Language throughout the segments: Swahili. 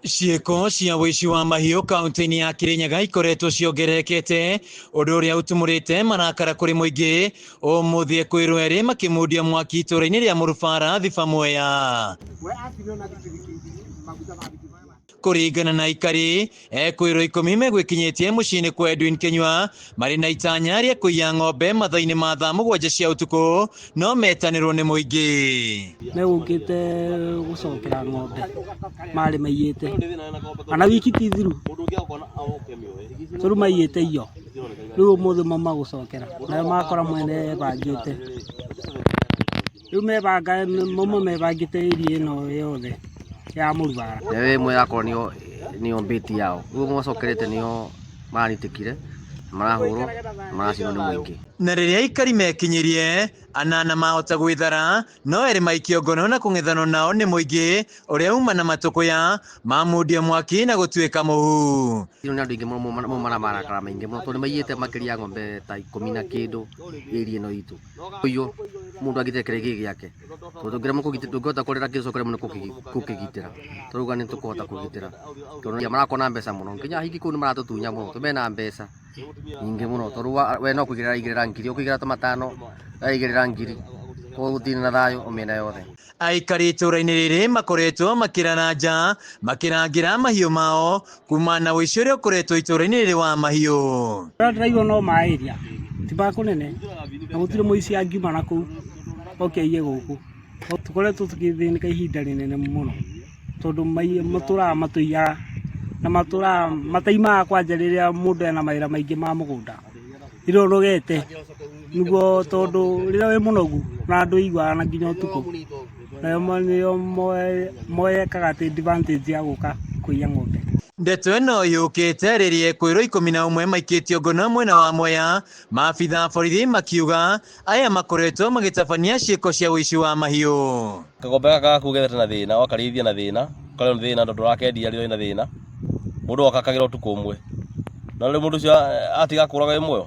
Ciĩko cia ũici wa mahiũ kaunti-inĩ ya Kirinyaga ikoretwo ciongererekete, ũndũ ũrĩa ũtumũrĩte marakara kũrĩ mũingĩ, ũmũthĩ kwĩrwo erĩ makĩmundia mwaki itũũra-inĩ rĩa Mũrubara, Thiba, Mwea. Kũringana na aikari, kwĩrwo 10 megwĩkinyĩtie mũciĩ-inĩ kwa Edwin Kĩnyua marĩ na itanya rĩa kũiya ng'ombe mathaa-inĩ ma thaa 7 cia ũtukũ, no metanĩrwo nĩ mũingĩ. Megũkĩte gũcokera ng'ombe marĩ maiyĩte ana wiki ti thiru tũrũ maiyĩte iyo rĩu ũmũthĩ mauma gũcokera nayo makora mwene bangĩte rĩu mebanga mauma mebangĩte area ĩno yothe ya Mũrubara. Wewe mwe yako nio mbiti yao rĩu mwacokerete nio maranitĩkire marahũrwo maracinwo nĩ mũingĩ. Na rĩrĩa aikari mekinyirie anana mahota gwĩthara, no erĩ maikio ngono na kũng'ethanwo nao nĩ mũingĩ ũrĩa uma na matũkũya mamundia mwaki na gũtuĩka mũhu. Rĩu nĩ andũ aingĩ mũno marakara maingĩ mũno tondũ nĩmaiyĩte makĩria ng'ombe ta 10 na kĩndũ area ĩno itũ. Ũyũ mũndũ angĩtekere gĩkĩ gĩake tondũ ndũngĩhota kũrera kĩcokere mũno kũkĩgitĩra tũruga nĩ tũkũhota kũgitĩra tondũ marakona mbeca mũno nginya hingi kũu nĩ maratũtunya mũno tondũ mena mbeca nyingĩ mũno tondũ we no kũigĩrĩra ngiri ũkũigĩra ta 5 aigĩrĩra ngiri koguo gũtirĩ na thayũ ũmĩena yothe. Aikari itũũra-inĩ rĩrĩ makoretwo makĩrana nja makĩrangĩra mahiũ mao kuma na ũici ũrĩa ũkoretwo itũũra-inĩ rĩrĩ wa mahiũ. Ndĩraigua no maĩria ti ba kũnene na gũtirĩ mũici angiuma na kũu okĩiye gũkũ tũkoretwo tũgĩthĩnĩka ihinda rĩnene mũno tondũ matũraga matũiyaga na matũraga mataimaga kwanja rĩrĩa mũndũ ena mawĩra maingĩ ma mũgũnda irorogete niguo tondũ rĩrĩa wĩ mũnogu na andũ iguaga na nginya ũtukũ nayo moyekaga advantage ya gũka kũiya ng'ombe. Ndeto ĩno yũkĩte rĩrĩa kwĩrwo 11 maikĩtio ngono mwena wa Mwea, maabitha borithi makiuga aya makoretwo magĩtabania ciĩko cia ũici wa mahiũ. Kagombe gaka kugethete na thĩna wakarĩithia na thĩna kale na thĩna ndondũ rakendia rĩrĩa na thĩna mũndũ akakagira ũtukũ ũmwe na rĩu mũndũ ũcio atiga kũraga ĩmwe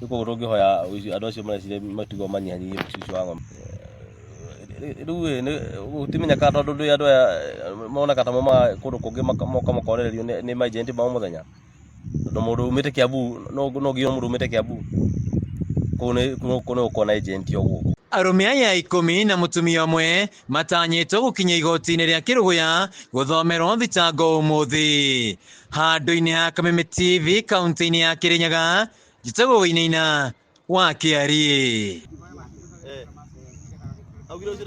nĩkuo tũngĩhoya andũ acio marecire matigwo manyihanyihie ũici wa ng'ombe. Rĩu gũtimenyeka tondũ andũ aya moneka ta mauma kũndũ kũngĩ moka makorererio nĩ maagenti mao mũthenya tondũ mũndũ umĩte Kiambu no ngĩyo mũndũ umĩte Kiambu kũu nĩ ũkona agenti ũguo. Arũme aya 10 na mũtumia ũmwe matanyĩtwo gũkinya igoti-inĩ rĩa Kĩrũgũya gũthomerwo thitango ũmũthĩ. Handũ-inĩ ha Kameme TV kaunti-inĩ ya Kirinyaga, njĩtagwo Wainaina wa Kĩarĩ.